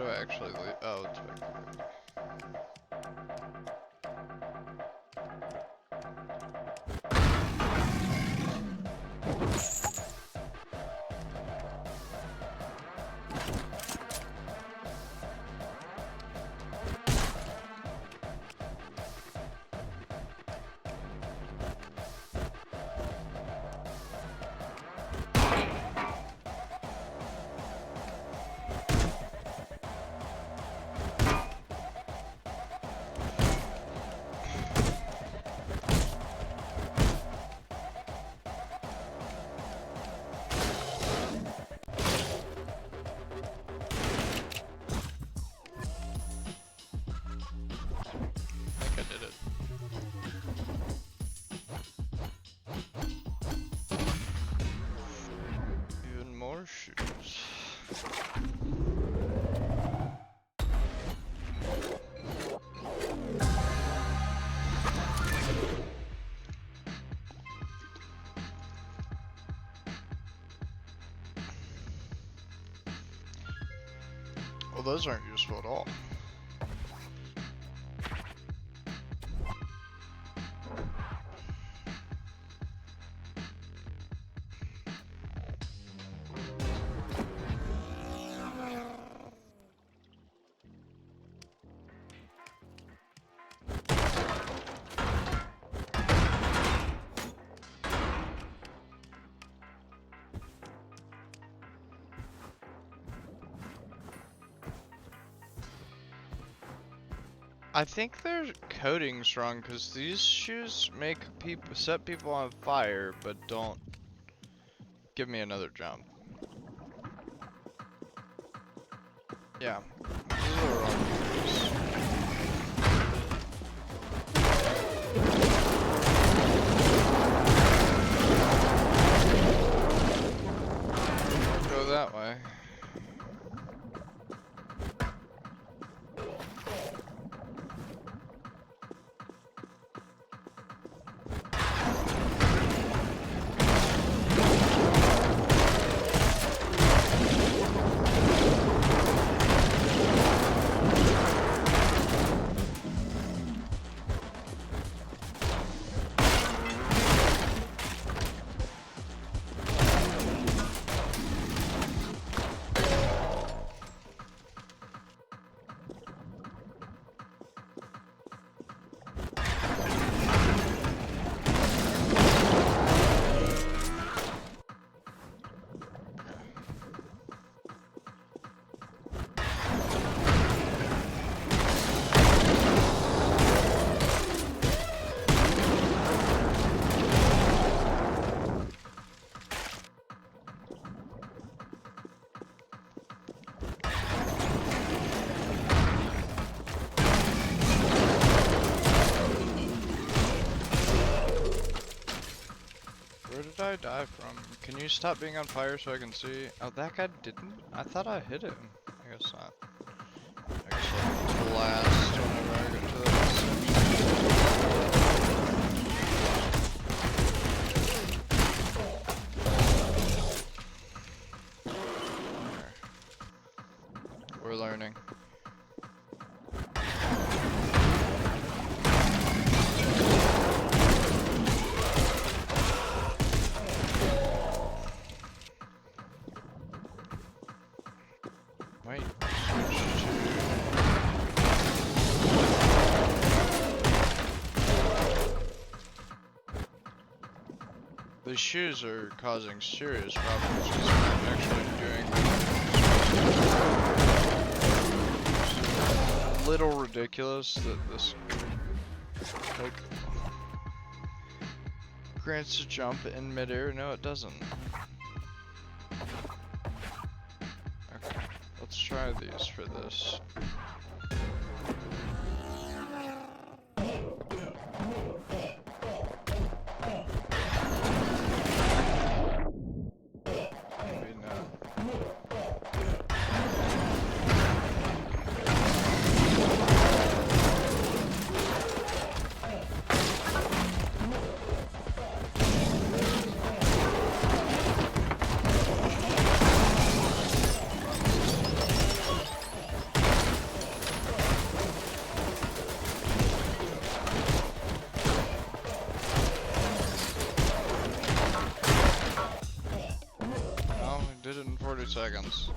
do I actually leave? Oh, it's back there. Shoes. Well, those aren't useful at all. I think their coding's wrong because these shoes make people set people on fire, but don't give me another jump. Yeah, these are the wrong shoes. Go that way. Where did I die from? Can you stop being on fire so I can see? Oh, that guy didn't? I thought I hit him. I guess not. I guess I'll blast whenever I get to that section. We're learning. Wait, the shoes are causing serious problems because we're not actually doing a little ridiculous that this like grants a jump in midair. No, it doesn't. Let's try these for this. Maybe not. in 40 seconds.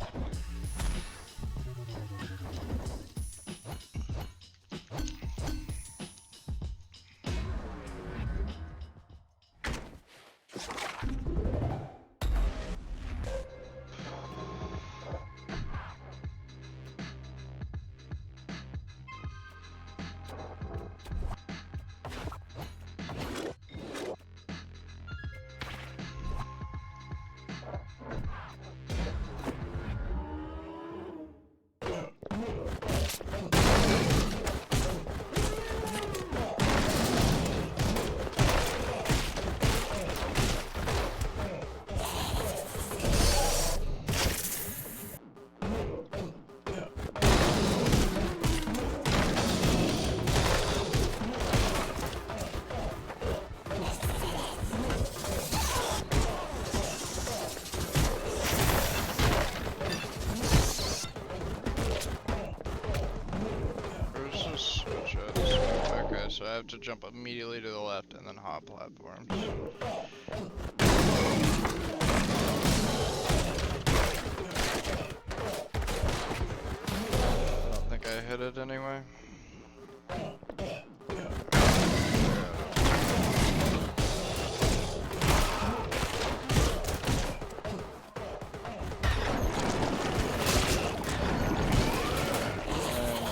So I have to jump immediately to the left and then hop platforms. I don't think I hit it anyway. And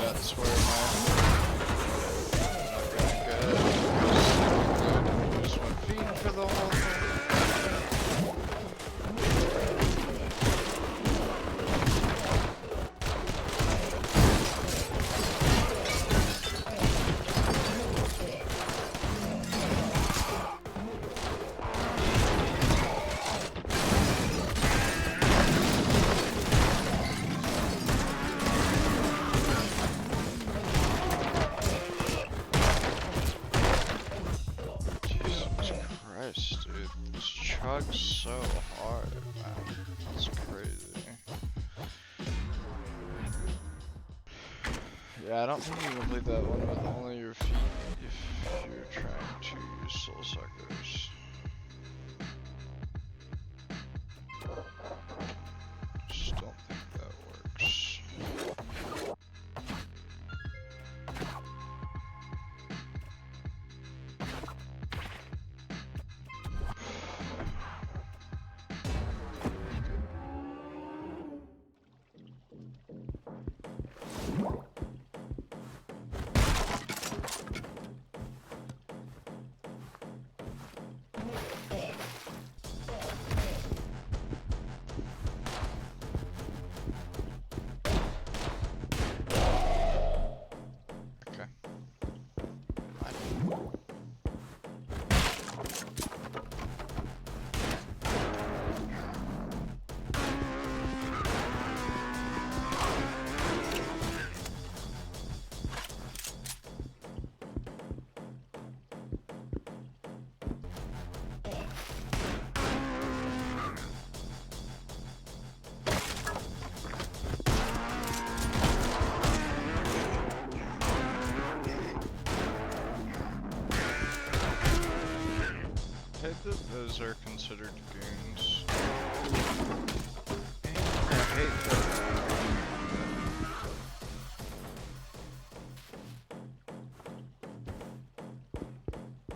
that's where just went feed for the whole thing. Dude, this chug's so hard, man. That's crazy. Yeah, I don't think you can complete that one with only your feet if you're trying to use soul suckers. Just don't think that works. I hate that those are considered goons. I hate that.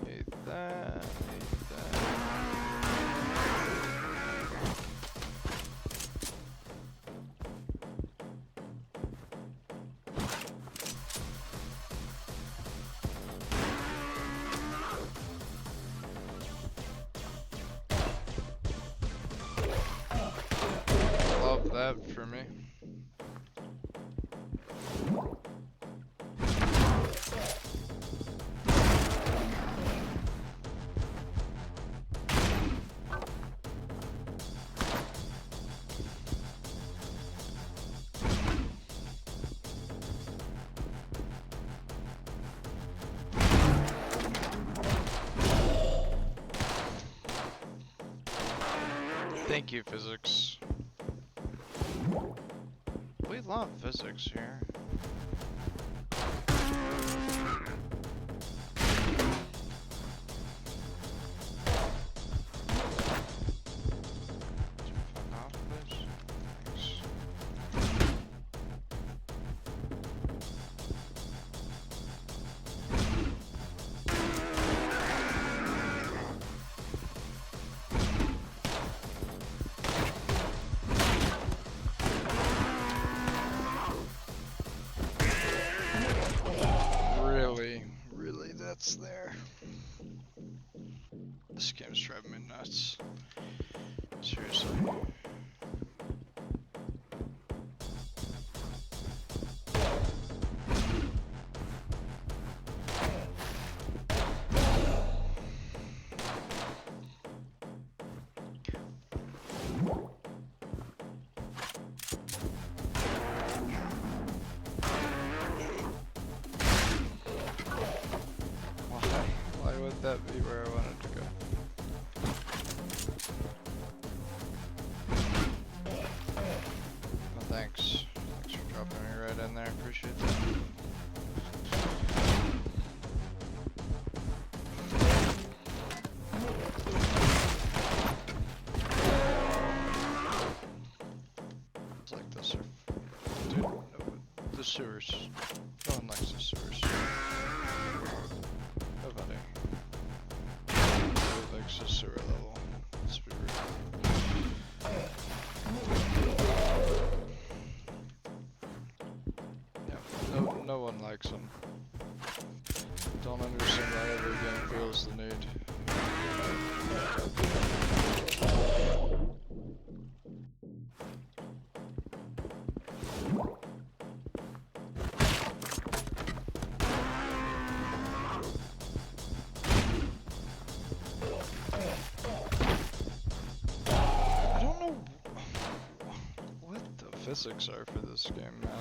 Hate that. Hate that. Love that for me. Thank you, physics. We love physics here. Fuck off, please. that be where I wanted to go? Oh, thanks. Thanks for dropping me right in there. Appreciate that. It's like this. Dude, no, the sewers. No one likes the sewers. Nobody. Nobody likes the sewer level. Let's be real. No one likes them. Don't understand why every game feels the need. I don't know what the physics are for this game, man.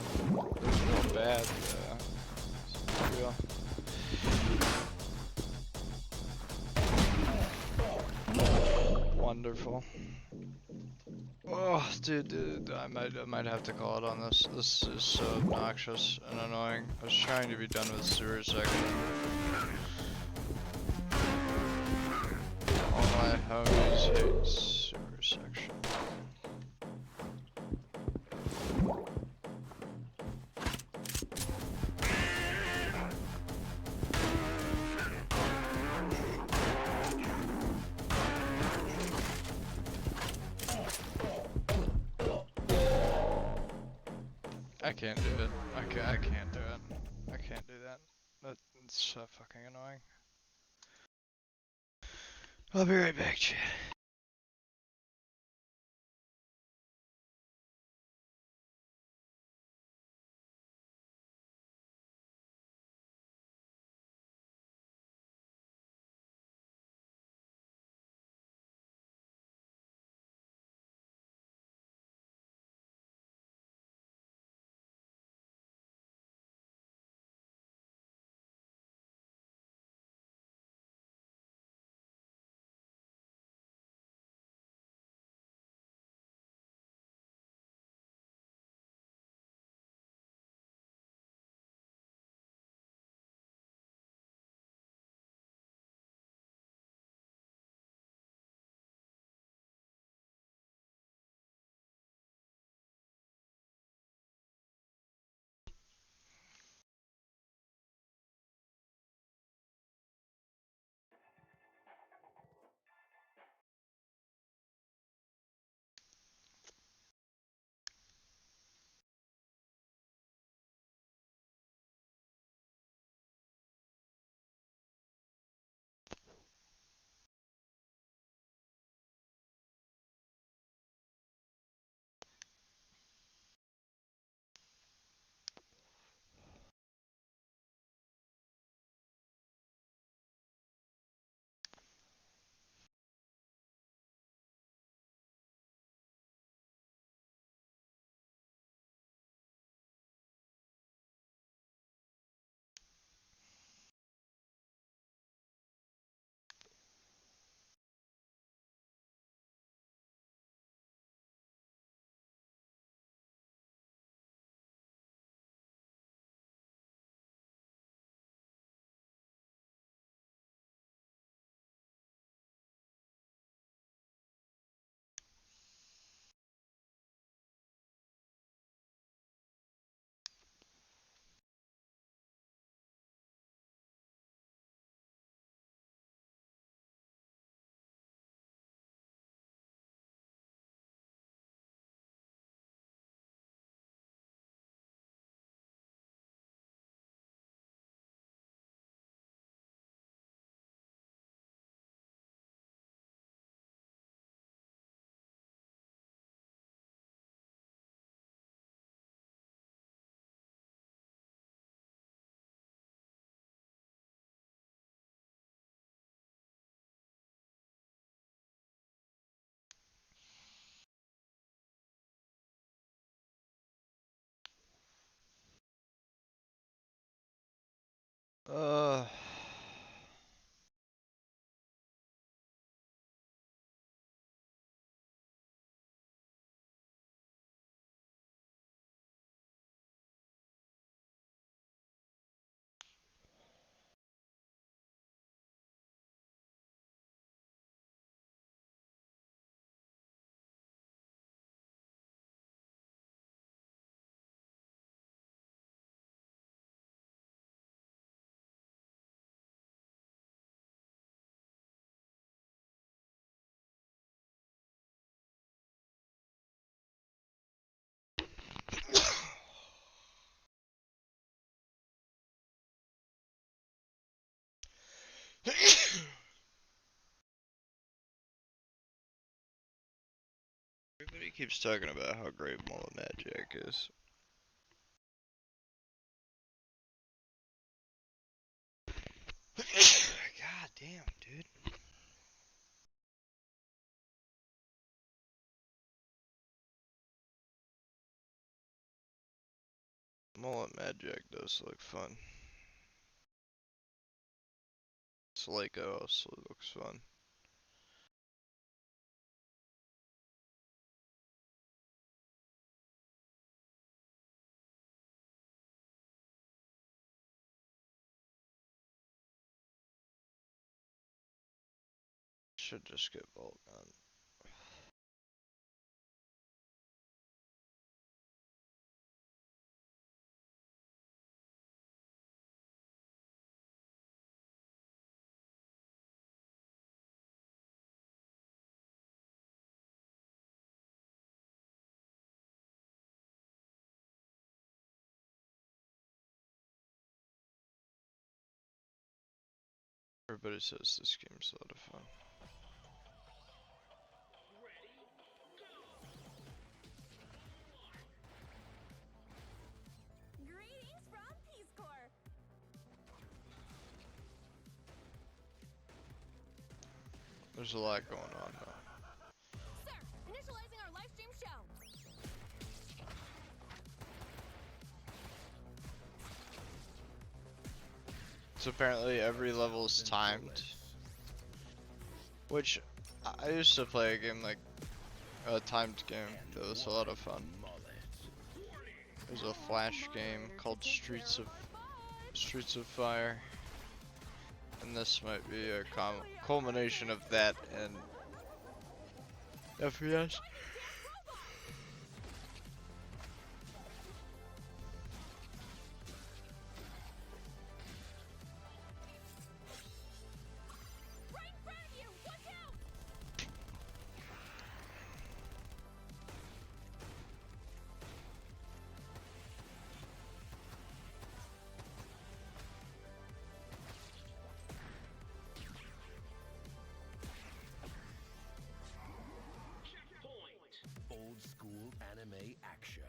They're real bad, real. Wonderful. Oh, dude, I might have to call it on this. This is so obnoxious and annoying. I was trying to be done with sewer section. All my homies hate sewer section. I can't do it. I can't do it. I can't do that. That's so fucking annoying. I'll be right back, chat. Uh, Everybody keeps talking about how great Mullet MadJack is. God damn, dude. Mullet MadJack does look fun. Slaco also looks fun. Should just get bolt gun. Everybody says this game's a lot of fun. Greetings from Peace Corps. There's a lot going on though. Sir, initializing our live stream show. So apparently every level is timed. Which, I used to play a game like a timed game. It was a lot of fun. There's a Flash game called Streets of Fire. And this might be a culmination of that and FPS. Right in front of you! Watch out! Old school anime action.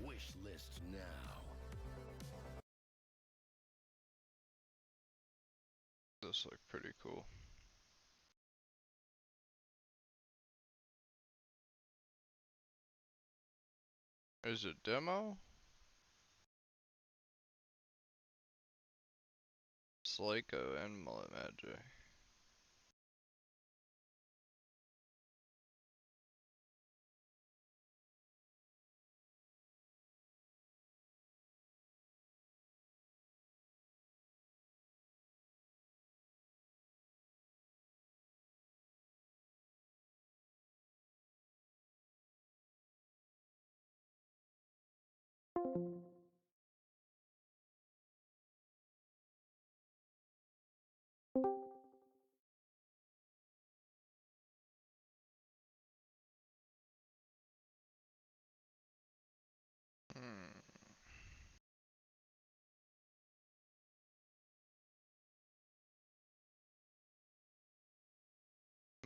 Wish list now. This look pretty cool. Is it demo? Slaco and Mullet MadJack.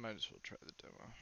Might as well try the demo.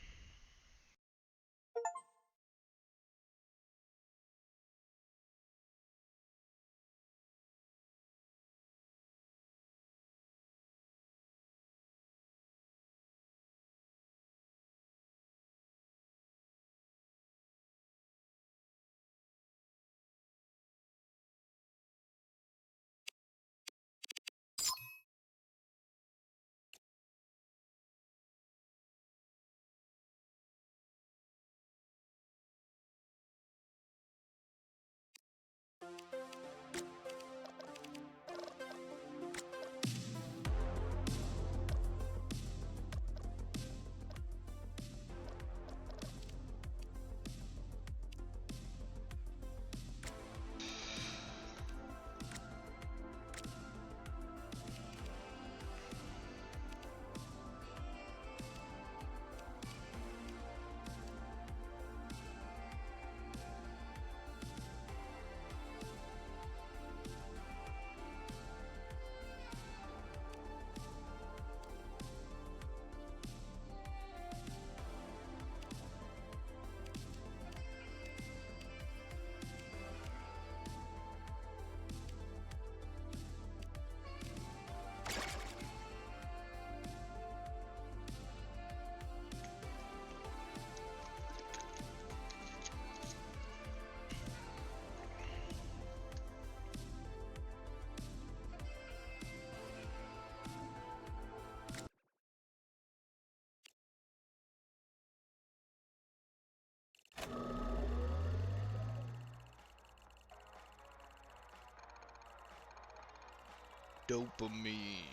Dopamine.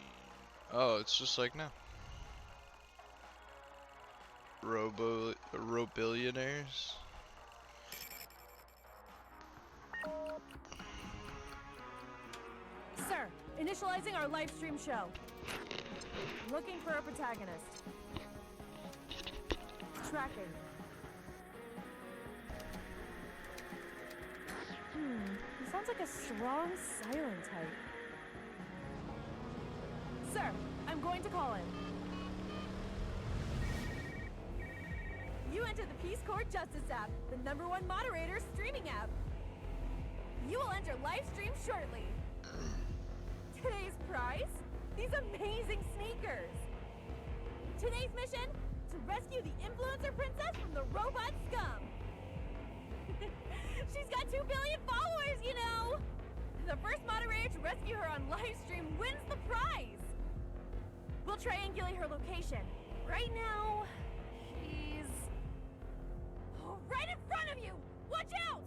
Oh, it's just like now. Robillionaires. Sir, initializing our live stream show. Looking for a protagonist. Tracking. He sounds like a strong silent type. Sir, I'm going to call him. You entered the Peace Corps Justice app, the #1 moderator streaming app. You will enter live stream shortly. Today's prize? These amazing sneakers. Today's mission? To rescue the influencer princess from the robot scum. She's got 2 billion followers, you know! The first moderator to rescue her on live stream wins the prize! We'll triangulate her location. Right now, she's... right in front of you! Watch out!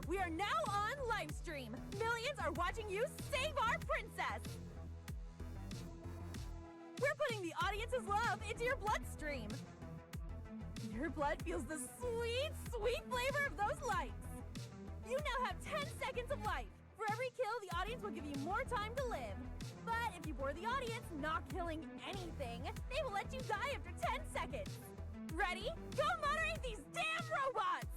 We are now on live stream. Millions are watching you save our princess. We're putting the audience's love into your bloodstream. Your blood feels the sweet, sweet flavor of those likes. You now have 10 seconds of life. For every kill, the audience will give you more time to live. But if you bore the audience not killing anything, they will let you die after 10 seconds. Ready? Go moderate these damn robots!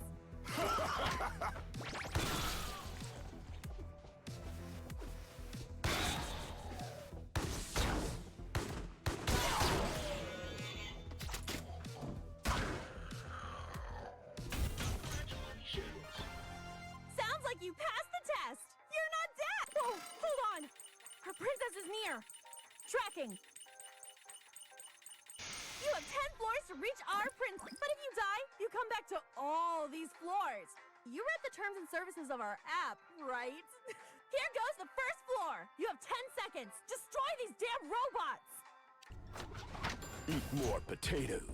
Sounds like you passed the test. You're not dead. Whoa, hold on. Our princess is near. Tracking. You have 10 floors to reach our princess. But if you die, you come back to all these floors. You read the terms and services of our app, right? Here goes the first floor. You have 10 seconds. Destroy these damn robots. Eat more potatoes.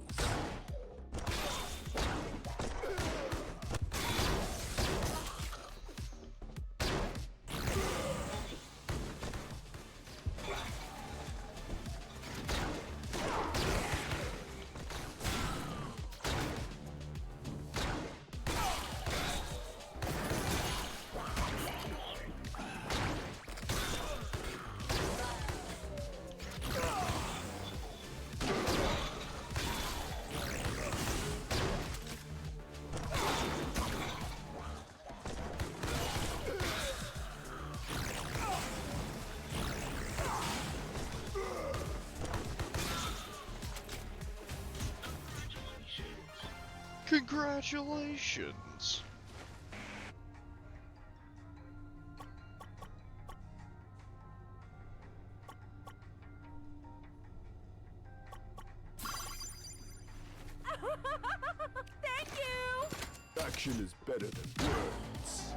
Congratulations! Action is better than words.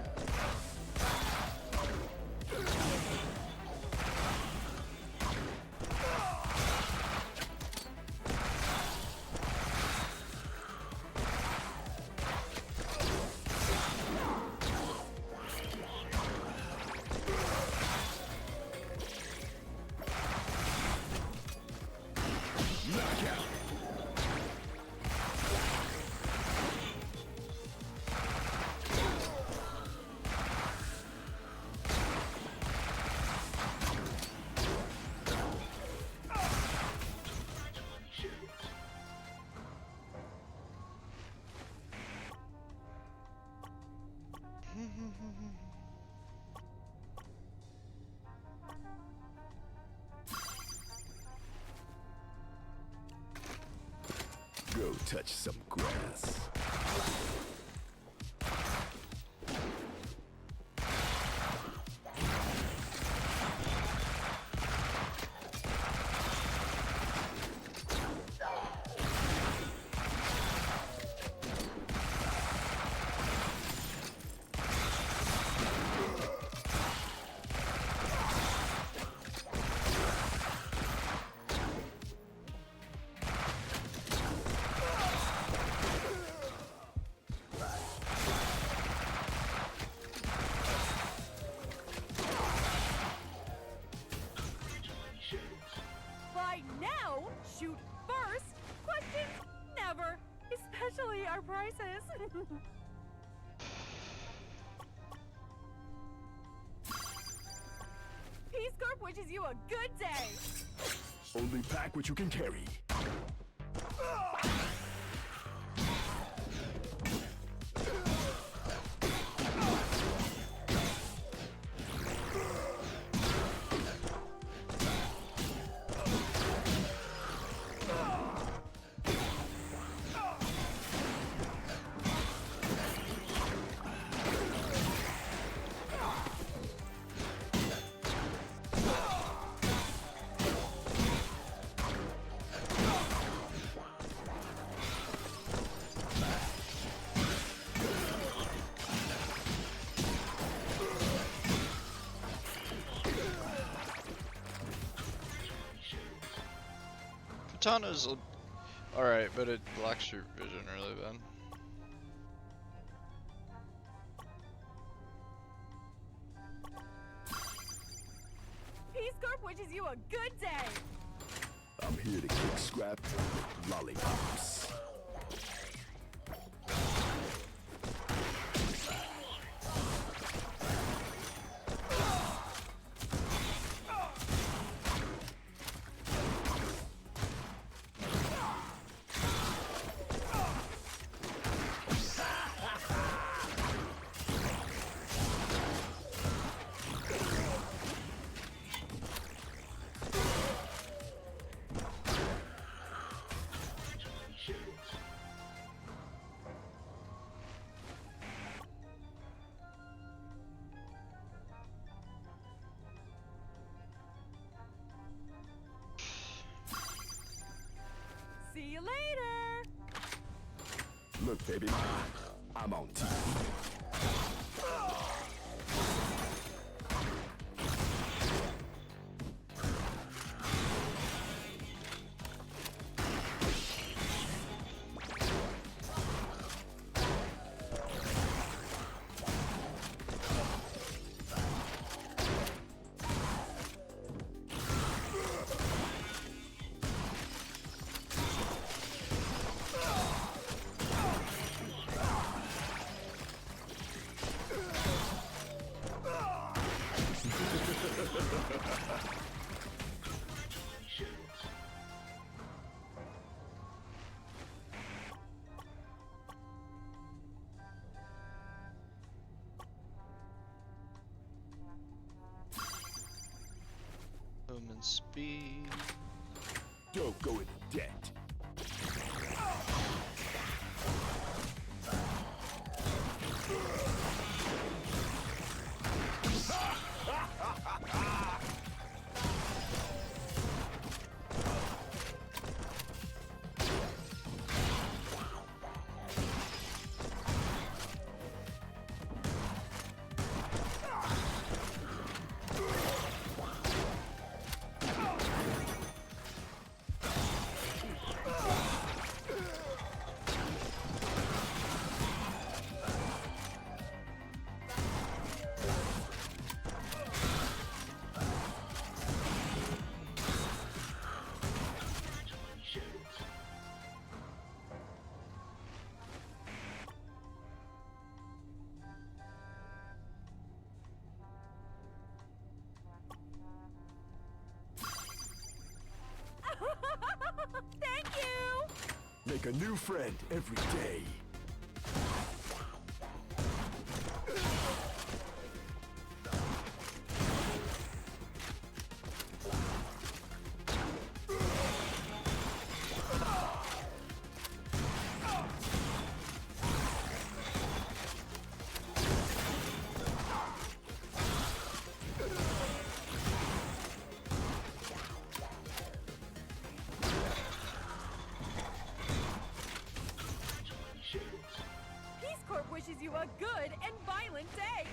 Knockout. Go touch some grass. Buy now, shoot first, questions never, especially our prices. Peace Corp wishes you a good day. Only pack what you can carry. Katana's alright, but it blocks your vision really bad. Peace Corp wishes you a good day. I'm here to kick scrap with lollipops. See you later. Look, baby, I'm on TV. Movement speed. Don't go into debt. Make a new friend every day. Peace Corps wishes you a good and violent day.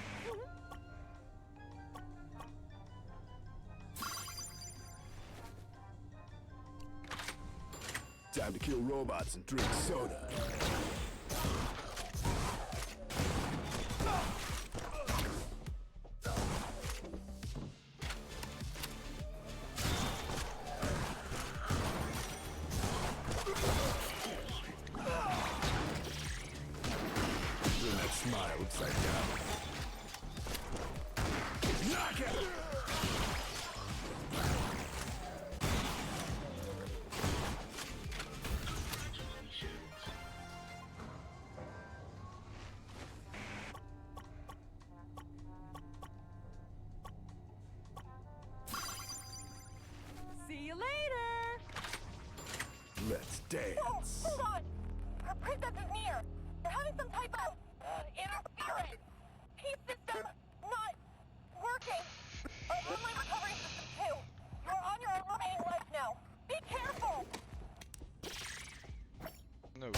Time to kill robots and drink soda. Turn that smile upside down. Knockout! See you later. Let's dance. Hold on. Our princess is near. We're having some type of interference. Peace system not working. Our online recovery system too. You're on your own remaining life now. Be careful. No way.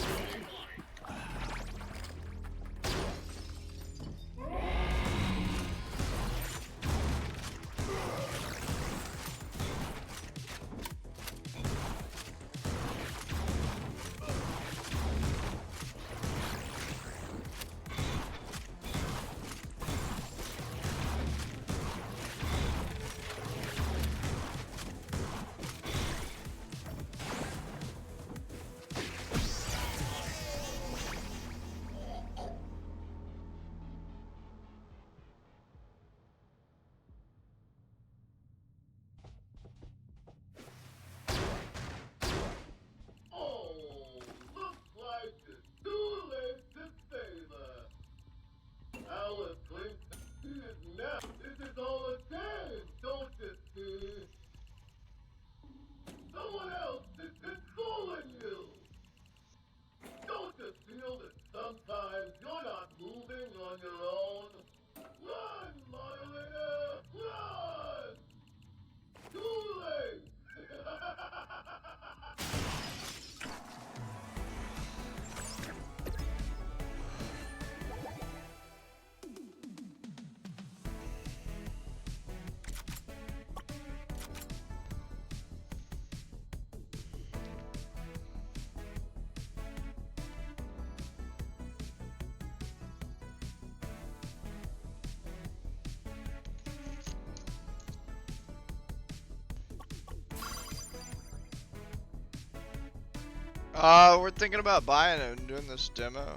We're thinking about buying it and doing this demo.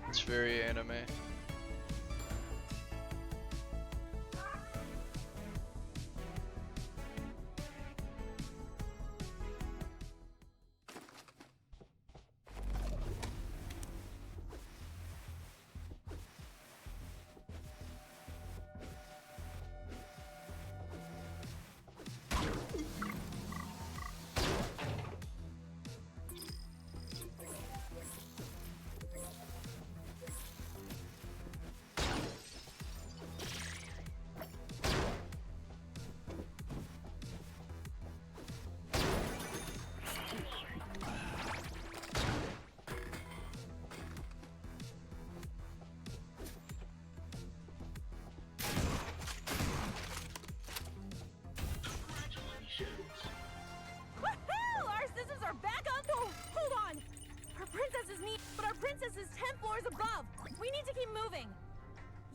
It's very anime. Woohoo! Our systems are back on. Oh, hold on. Our princess is neat, but our princess is 10 floors above. We need to keep moving.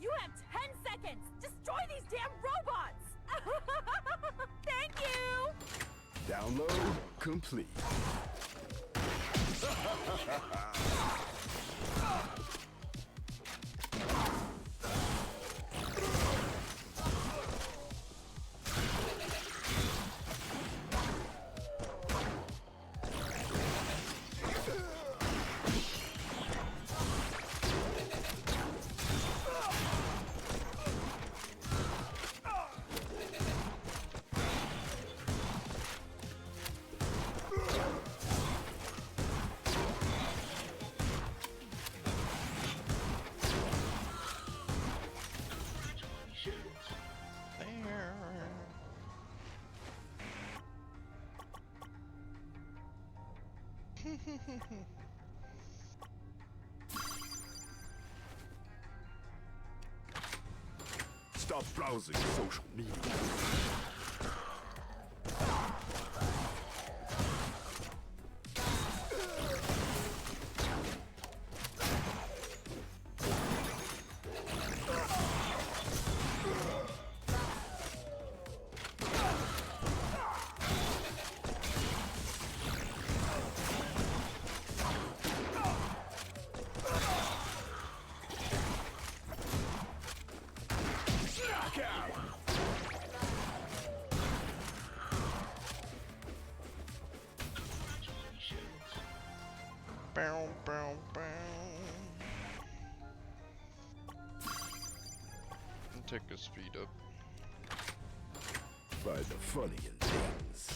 You have 10 seconds. Destroy these damn robots. Thank you. Download complete. Stop browsing social media. Bow, bow, bow. And take his speed up. Find the funny in things.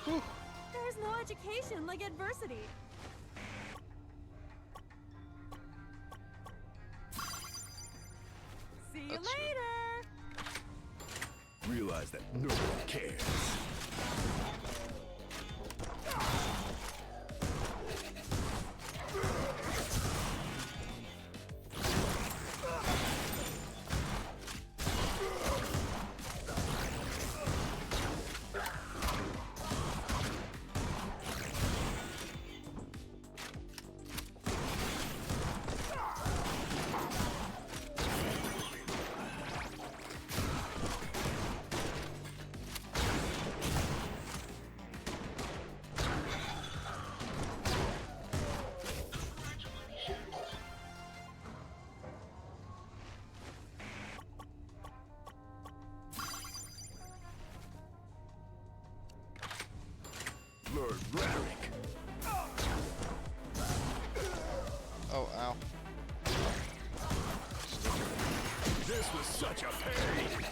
There's no education like adversity. See you That's good. later. Realize that no one cares. Lord Rarick. Oh, ow. This was such a pain.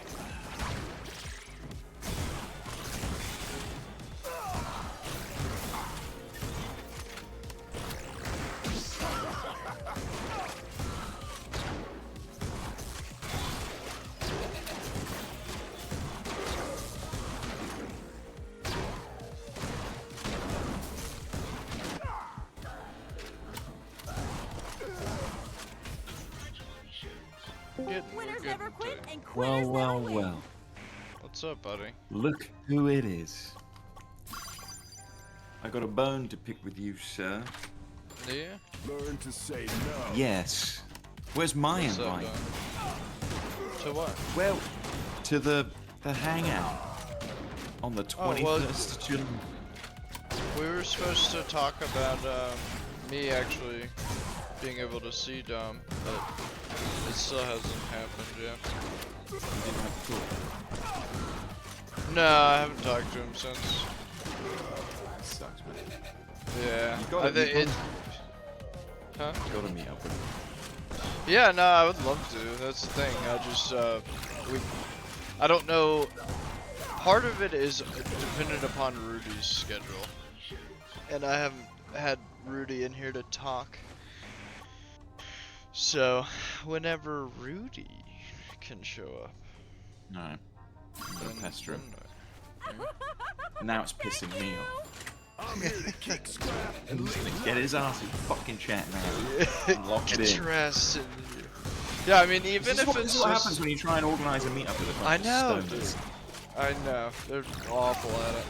Getting Winners good never quit today. and Well, quitters well, never win. well. What's up, buddy? Look who it is. I got a bone to pick with you, sir. Yeah? Learn to say no. Yes. Where's my What's up, invite? To what? Well, to the hangout on the Oh, 21st well, of July. We were supposed to talk about me actually being able to see Dom, but it still hasn't happened yet. You didn't have to talk. No, I haven't talked to him since. That sucks, man. Yeah, You gotta I think meet it. Huh? You gotta meet up with him. Yeah, no, I would love to. That's the thing. I just I don't know. Part of it is dependent upon Rudy's schedule, and I haven't had Rudy in here to talk. So, whenever Rudy can show up, No. I'm gonna then, pester him. then Now it's pissing me off. I'm here to kick scrap and lick Get his ass in fucking chat now. I- Lock it Get in. your ass in here. Yeah, I mean, even This is if what, it's this is what just, happens when you try and organise a meetup with a bunch I of know, stoners. dude. I know, they're awful at it.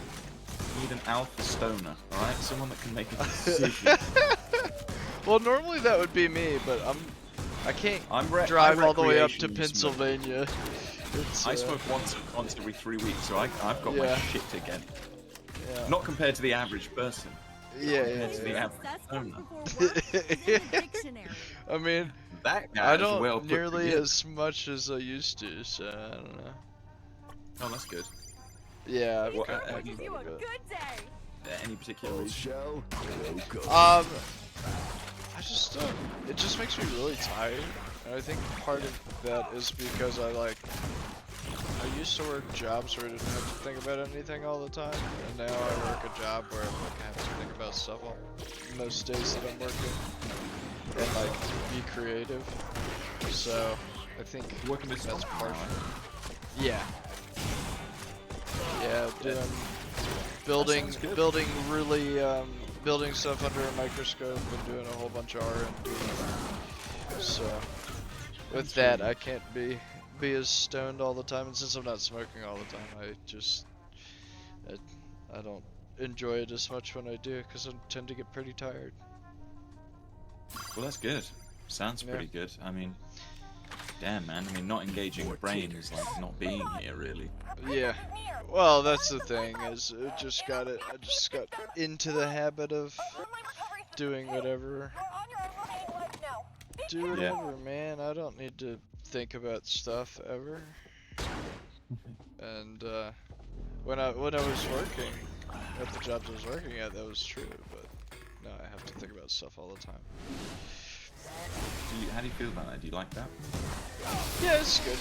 You need an alpha stoner, alright? Someone that can make a decision. Well, normally that would be me, but I can't drive I'm all the way up to recreationally smoke. Pennsylvania. It's, I smoke once every 3 weeks, so I've got my Yeah. shit together. Yeah. Not compared to the average person. Yeah, Compared to the average Success comes stoner. before work is in the dictionary. I mean, That guy I is don't well put nearly together. as much as I used to, so I don't know. Oh, that's good. Yeah. What, Which gives you a good day. Any particular Cold reason? shell, no go. I just it just makes me really tired, and I think part of that is because I used to work jobs where I didn't have to think about anything all the time, and now I work a job where I have to think about stuff most days that I'm working, and be creative. So I think Working with that's something partial. now, Yeah. Yeah, building really building stuff under a microscope and doing a whole bunch of R&D. So with that, I can't be as stoned all the time, and since I'm not smoking all the time, I don't enjoy it as much when I do, because I tend to get pretty tired. Well, that's good. Sounds pretty good. I mean, damn, man. I mean, not engaging the brain is like not being here, really. Yeah. Well, that's the thing, is I just got into the habit of doing whatever. Do whatever, man. I don't need to think about stuff ever. And when I was working at the jobs I was working at, that was true, but now I have to think about stuff all the time. How do you feel about that? Do you like that? Yeah, it's good.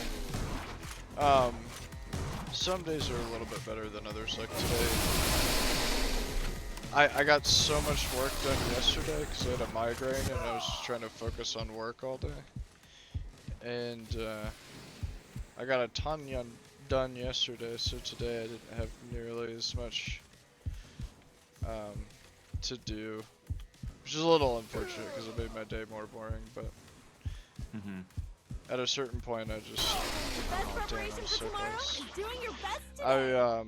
Some days are a little bit better than others. Like today, I got so much work done yesterday because I had a migraine and I was just trying to focus on work all day. And I got a ton done yesterday, so today I didn't have nearly as much to do, which is a little unfortunate because it made my day more boring. But at a certain point, I just oh, damn, I'm so close. Doing your best today.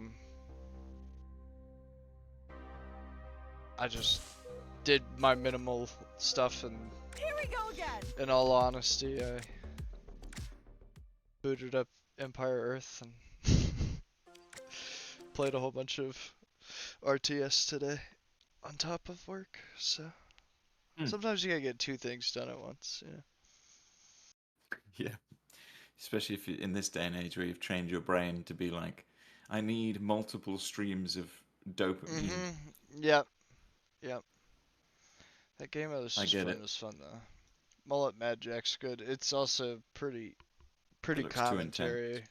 I just did my minimal stuff, and Here we go again. in all honesty, I booted up Empire Earth and played a whole bunch of RTS today on top of work. So sometimes you gotta get two things done at once. Yeah. Yeah. Especially if you, in this day and age where you've trained your brain to be like, I need multiple streams of dopamine. Yep. Yep. That game I was I just get playing it. was fun though. Mullet MadJack's good. It's also pretty It looks too intense. commentary.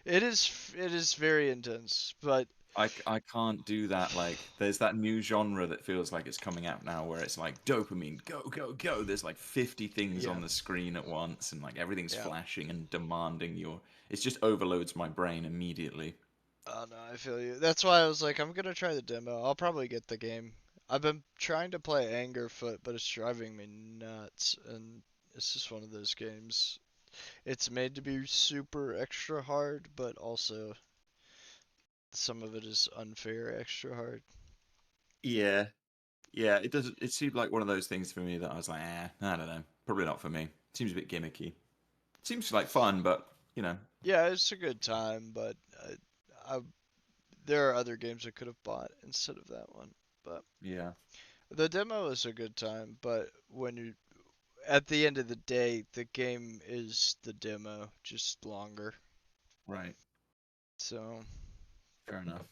It is very intense, but I can't do that. Like, there's that new genre that feels like it's coming out now where it's like dopamine, go, go, go. There's like 50 things on the screen at once, and like everything's flashing and demanding your. It just overloads my brain immediately. Oh no, I feel you. That's why I was like, I'm gonna try the demo. I'll probably get the game. I've been trying to play Angerfoot, but it's driving me nuts, and it's just one of those games. It's made to be super extra hard, but also some of it is unfair extra hard. Yeah, yeah. It does. It seemed like one of those things for me that I was like, I don't know, probably not for me. Seems a bit gimmicky. Seems like fun, but you know. Yeah, it's a good time, but I there are other games I could have bought instead of that one. But Yeah. the demo is a good time, but when you at the end of the day, the game is the demo, just longer. Right. So Fair enough.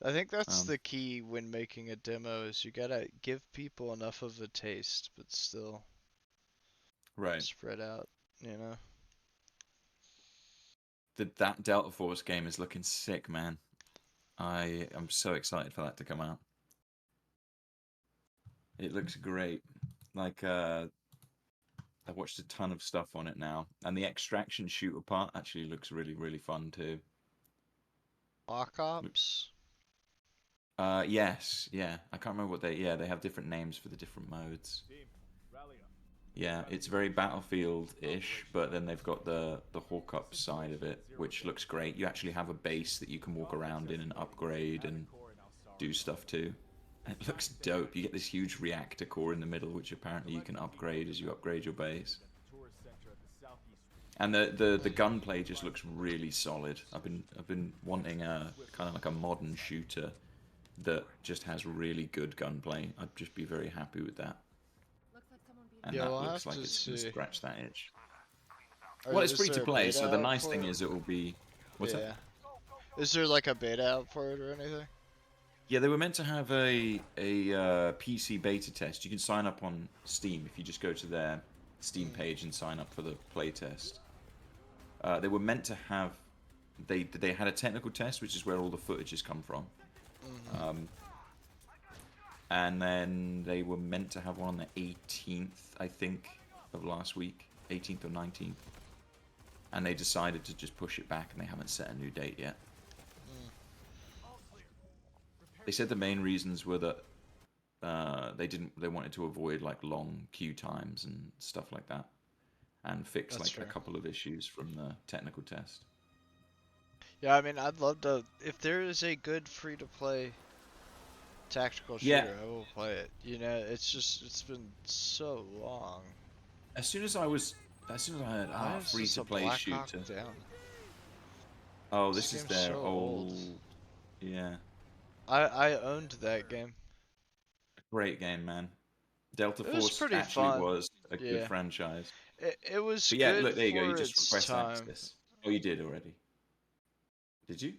I think that's the key when making a demo is you gotta give people enough of a taste, but still spread out, you know? That Delta Force game is looking sick, man. I am so excited for that to come out. It looks great. Like, I've watched a ton of stuff on it now, and the extraction shooter part actually looks really, really fun too. Black Ops? Yes, yeah. I can't remember what they. Yeah, they have different names for the different modes. Yeah, it's very Battlefield-ish, but then they've got the Hawk Up side of it, which looks great. You actually have a base that you can walk around in and upgrade and do stuff to. It looks dope. You get this huge reactor core in the middle, which apparently you can upgrade as you upgrade your base. And the gunplay just looks really solid. I've been wanting a kind of like a modern shooter that just has really good gunplay. I'd just be very happy with that. And Yeah, that we'll looks have like to it's going to see. scratch that itch. Well, it's free to play, so the nice thing is it will be. What's that? Yeah. Is there like a beta out for it or anything? Yeah, they were meant to have a PC beta test. You can sign up on Steam if you just go to their Steam page and sign up for the playtest. They were meant to have they had a technical test, which is where all the footage has come from. And then they were meant to have one on the 18th, I think, of last week, 18th or 19th. And they decided to just push it back, and they haven't set a new date yet. They said the main reasons were that they wanted to avoid like long queue times and stuff like that, and fix That's like fair. a couple of issues from the technical test. Yeah, I mean, I'd love to. If there is a good free to play tactical Yeah, shooter, I will play it. You know, it's been so long. as soon as I heard Why is free this to a play Black Hawk shooter. Down? Oh, This this is game's their so old. old, yeah, I owned that game. great game, man. Delta It was Force pretty actually fun. was a good Yeah, franchise. it was But yeah, good look, there you go. You for just its request time. access. Oh, you did already. Did you?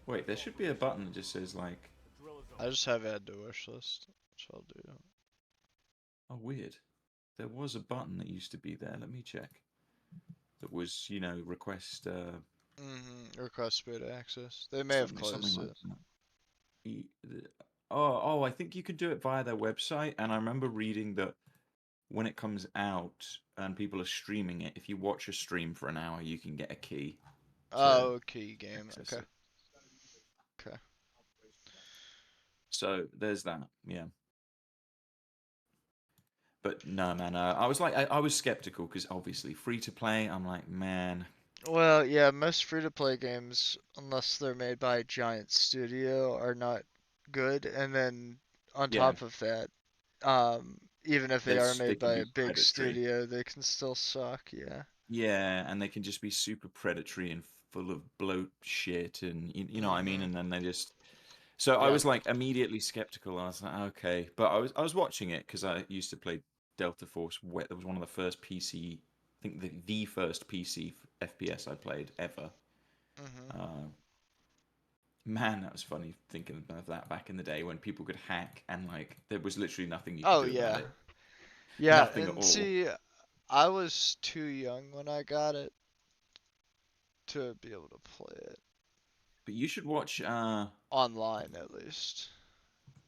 Wait, there should be a button that just says like, I just have add to wish list, which I'll do. oh, weird. There was a button that used to be there. Let me check. That was, request Request beta access. They may have something closed like it. that. Oh, I think you can do it via their website. And I remember reading that when it comes out and people are streaming it, if you watch a stream for an hour, you can get a key to Oh, key game. access Okay. it. Okay. So there's that. Yeah. But no, man. I was like, I was skeptical because obviously free to play. I'm like, man. Well, yeah, most free-to-play games, unless they're made by a giant studio, are not good. And then on Yeah, top of that, even if they are they made can by be a big predatory. studio, they can still suck. Yeah. Yeah, and they can just be super predatory and full of bloat shit, and you know what I mean. Mhm. And then they just. So I Yeah. was like immediately skeptical. I was like, okay, but I was watching it because I used to play Delta Force. Where there was one of the first PC, I think the first PC FPS I played ever. Mhm. Uh, Man, that was funny thinking of that back in the day when people could hack and like there was literally nothing you could Oh do about yeah. it. Yeah, Nothing at and all. see, I was too young when I got it to be able to play it But you should watch. online at least.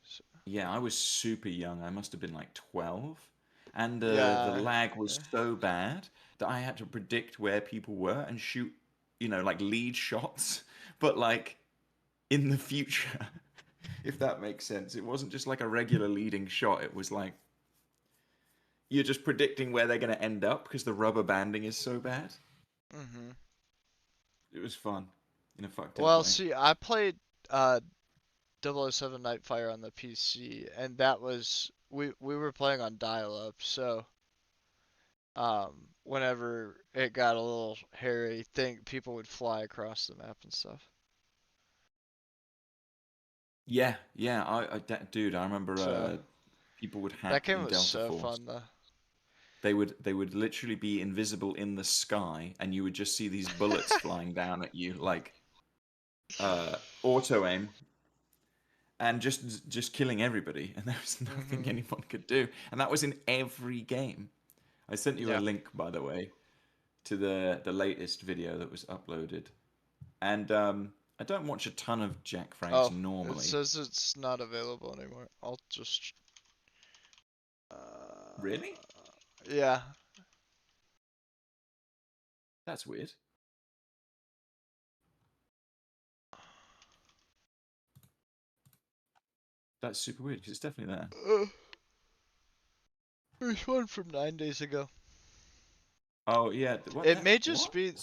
So, Yeah, I was super young. I must have been like 12, and the yeah. lag was so bad that I had to predict where people were and shoot, like lead shots, but like in the future, if that makes sense. It wasn't just like a regular leading shot. It was like you're just predicting where they're going to end up because the rubber banding is so bad. Mhm. It was fun in a fucked up Well, way. see, I played uh 007 Nightfire on the PC, and that was we were playing on dial-up, so whenever it got a little hairy, think people would fly across the map and stuff. Yeah, yeah. Dude, I remember So people would that hack game in was Delta so Force. fun though. They would literally be invisible in the sky, and you would just see these bullets flying down at you, like auto aim, and just killing everybody. And there was nothing Mhm. anyone could do. And that was in every game. I sent you a Yeah. link, by the way, to the latest video that was uploaded. And I don't watch a ton of Jack Frags Oh, it normally. says it's not available anymore. I'll just Really? yeah. That's weird. That's super weird because it's definitely there. There's one from 9 days ago. Oh yeah, what It that may just what? be.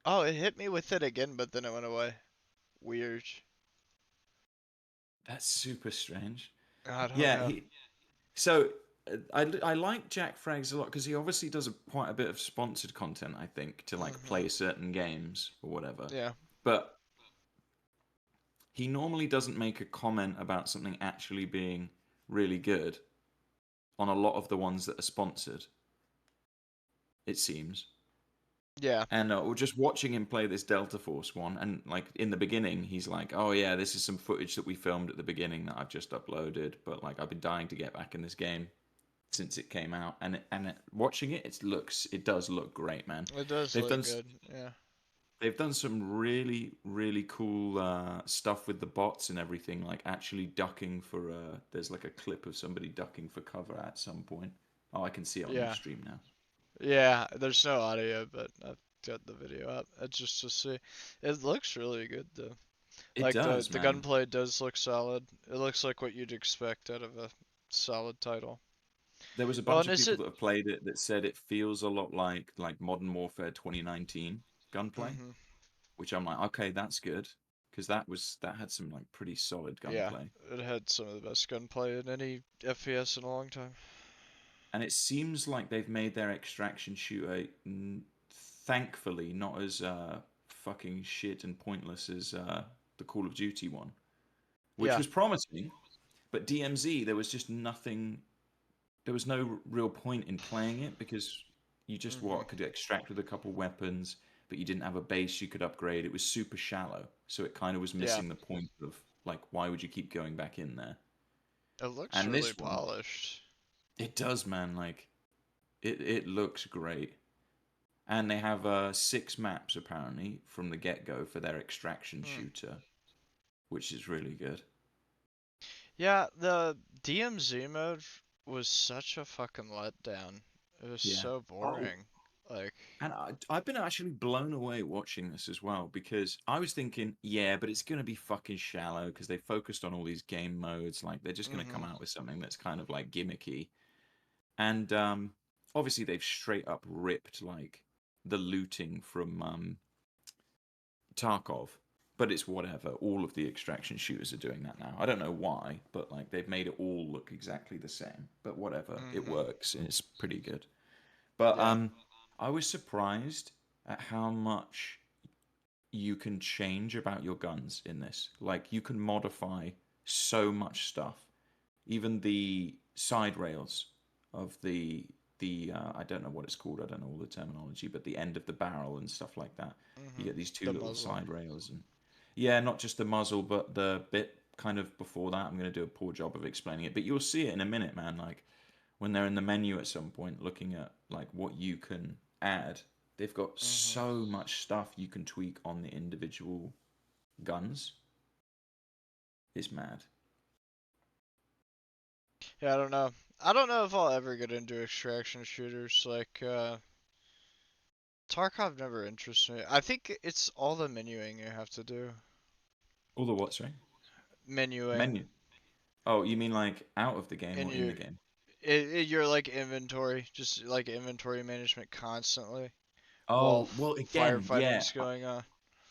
Oh, it hit me with it again, but then it went away. Weird. That's super strange. I don't Yeah, know. so I like Jack Frags a lot because he obviously does quite a bit of sponsored content, I think, to like Mhm. play certain games or whatever. Yeah. But he normally doesn't make a comment about something actually being really good on a lot of the ones that are sponsored, it seems. Yeah. And or just watching him play this Delta Force one, and like in the beginning, he's like, "Oh yeah, this is some footage that we filmed at the beginning that I've just uploaded." But like, I've been dying to get back in this game since it came out, watching it, it does look great, man. It does They've look done good. Yeah. they've done some really cool stuff with the bots and everything, like actually ducking for. There's like a clip of somebody ducking for cover at some point. Oh, I can see it on your Yeah. stream now. Yeah. There's no audio, but I've got the video up. It's just to see. It looks really good though. It Like does, the man. gunplay does look solid. It looks like what you'd expect out of a solid title. There was a Well, bunch and of is people it? that have played it that said it feels a lot like Modern Warfare 2019 gunplay, Mhm. which I'm like, okay, that's good, because that had some like pretty solid Yeah. gunplay. It had some of the best gunplay in any FPS in a long time. And it seems like they've made their extraction shooter, thankfully, not as fucking shit and pointless as the Call of Duty one, which Yeah. was promising. But DMZ, there was just nothing. There was no real point in playing it because you just Mhm. could extract with a couple weapons, but you didn't have a base you could upgrade. It was super shallow, so it kind of was Yeah. missing the point of like why would you keep going back in there? It looks And really this one, polished. it does, man. Like it looks great. And they have 6 maps apparently from the get go for their extraction Hmm. shooter, which is really good. Yeah, the DMZ mode was such a fucking letdown. It was Yeah. so Oh, boring. Like, and I've been actually blown away watching this as well because I was thinking, yeah, but it's going to be fucking shallow because they focused on all these game modes. Like, they're just going to come mhm. out with something that's kind of like gimmicky. And obviously, they've straight up ripped like the looting from Tarkov, but it's whatever. All of the extraction shooters are doing that now. I don't know why, but like they've made it all look exactly the same. But whatever, it Mhm. works and it's pretty good. But Yeah. I was surprised at how much you can change about your guns in this. Like you can modify so much stuff. Even the side rails of the I don't know what it's called. I don't know all the terminology, but the end of the barrel and stuff like that. You Mhm. get these two The little muzzle. side rails, and yeah, not just the muzzle, but the bit kind of before that. I'm going to do a poor job of explaining it, but you'll see it in a minute, man. Like when they're in the menu at some point, looking at like what you can add. They've got Mhm. so much stuff you can tweak on the individual guns. It's mad. Yeah, I don't know. I don't know if I'll ever get into extraction shooters. Like, Tarkov never interested me. I think it's all the menuing you have to do. All the what, sorry? Menuing Menu. Oh, you mean like out of the game in or in your the game? your like inventory, just like inventory management constantly while Oh, well, again, yeah, firefighting's going on.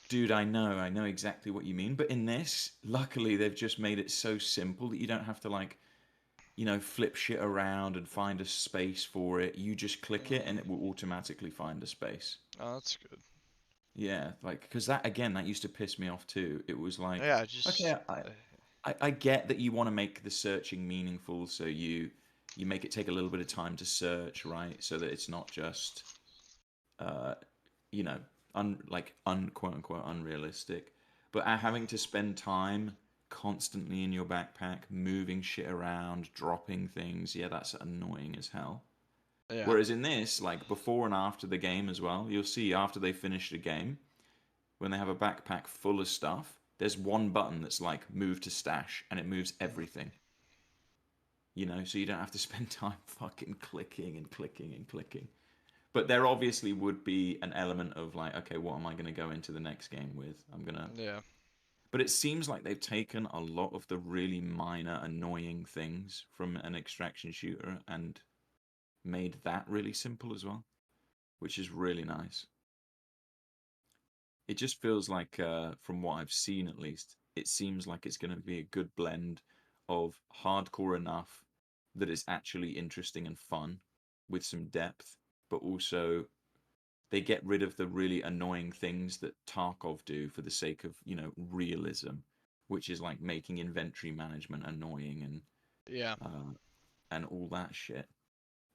dude, I know exactly what you mean. But in this, luckily, they've just made it so simple that you don't have to like, flip shit around and find a space for it. You just click it and Mhm. it will automatically find a space. Oh, that's good. Yeah, like, because that, again, that used to piss me off too. It was like, Yeah, okay, just I get that you want to make the searching meaningful, so you make it take a little bit of time to search, right? So that it's not just uh, you know, quote unquote unrealistic. But having to spend time constantly in your backpack, moving shit around, dropping things, yeah, that's annoying as hell. yeah. Whereas in this, like before and after the game as well, you'll see after they finish the game, when they have a backpack full of stuff, there's one button that's like move to stash and it moves Mhm. everything. So you don't have to spend time fucking clicking and clicking and clicking. But there obviously would be an element of like, okay, what am I going to go into the next game with? Yeah. But it seems like they've taken a lot of the really minor, annoying things from an extraction shooter and made that really simple as well, which is really nice. It just feels like, from what I've seen at least, it seems like it's going to be a good blend of hardcore enough that it's actually interesting and fun with some depth, but also they get rid of the really annoying things that Tarkov do for the sake of, realism, which is like making inventory management annoying Yeah. uh, and all that shit.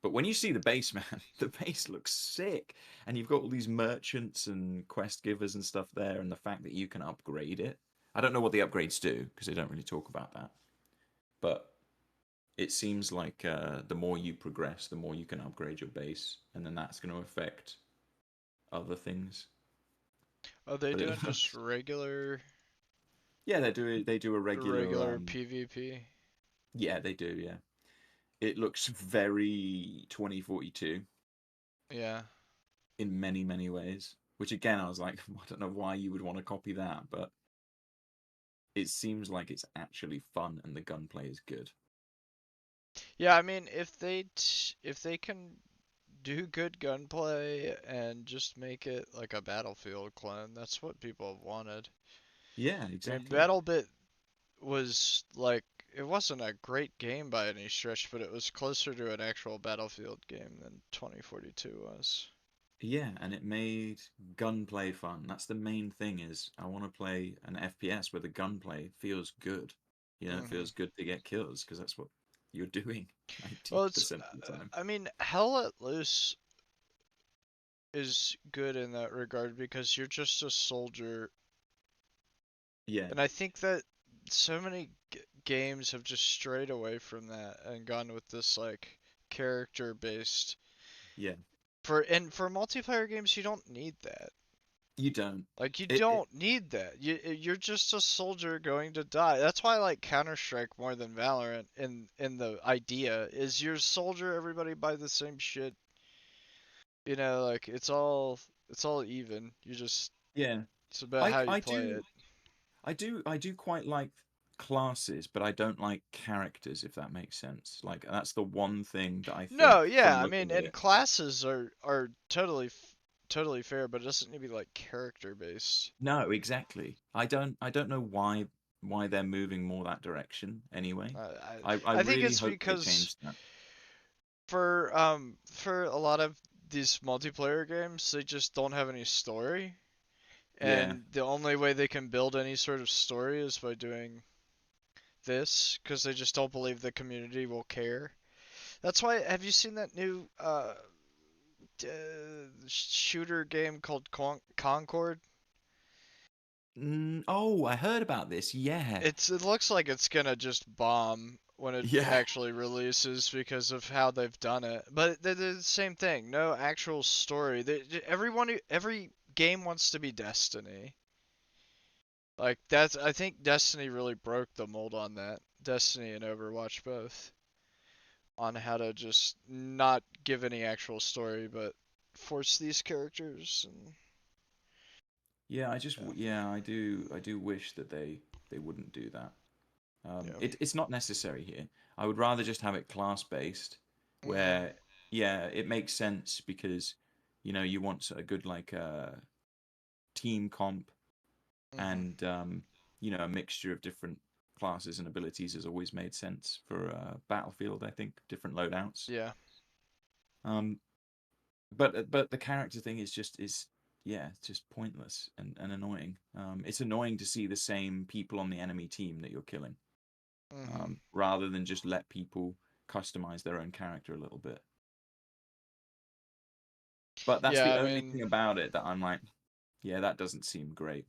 But when you see the base, man, the base looks sick, and you've got all these merchants and quest givers and stuff there, and the fact that you can upgrade it. I don't know what the upgrades do because they don't really talk about that, but it seems like the more you progress, the more you can upgrade your base, and then that's going to affect other things. Are they But it doing just looks, regular yeah, they do a regular regular PvP? yeah, they do, yeah. It looks very 2042 Yeah. in many, many ways. Which again, I was like, I don't know why you would want to copy that, but it seems like it's actually fun and the gunplay is good. Yeah, I mean, if they can do good gunplay and just make it like a Battlefield clone, that's what people have wanted. Yeah, I mean, exactly. BattleBit was like it wasn't a great game by any stretch, but it was closer to an actual Battlefield game than 2042 was. Yeah, and it made gunplay fun. That's the main thing is I want to play an FPS where the gunplay feels good. You know, it Hmm. feels good to get kills because that's what you're doing Well, it's 90% of the time. I mean, Hell Let Loose is good in that regard because you're just a soldier, Yeah, and I think that so many games have just strayed away from that and gone with this like character based. yeah. For multiplayer games, you don't need that. You don't. Like you It don't need that. You're just a soldier going to die. That's why I like Counter-Strike more than Valorant in the idea is you're a soldier, everybody buy the same shit. You know, like it's all even. You just yeah. it's about I how you I play do it. I do quite like classes, but I don't like characters if that makes sense. Like that's the one thing that I No, think yeah, from I mean, looking at and it. classes are totally fair, but it doesn't need to be like character based. No, exactly. I don't know why they're moving more that direction anyway. I I think really it's hope they because change that. for a lot of these multiplayer games, they just don't have any story, Yeah. and the only way they can build any sort of story is by doing this, because they just don't believe the community will care. That's why. Have you seen that new shooter game called Concord? Oh, I heard about this. Yeah. It looks like it's gonna just bomb when it Yeah. actually releases because of how they've done it. But they're the same thing. No actual story. Every game wants to be Destiny. Like that's I think Destiny really broke the mold on that. Destiny and Overwatch both on how to just not give any actual story but force these characters and Yeah, yeah. yeah, I do wish that they wouldn't do that. Yeah. It's not necessary here. I would rather just have it class based, Mhm. where yeah, it makes sense because you know you want a good like team comp Mhm. and you know a mixture of different classes and abilities has always made sense for Battlefield. I think different loadouts. Yeah. Um, but the character thing is yeah, it's just pointless and annoying. It's annoying to see the same people on the enemy team that you're killing, Mhm. rather than just let people customize their own character a little bit. But that's Yeah, the I only mean, thing about it that I'm like, yeah, that doesn't seem great.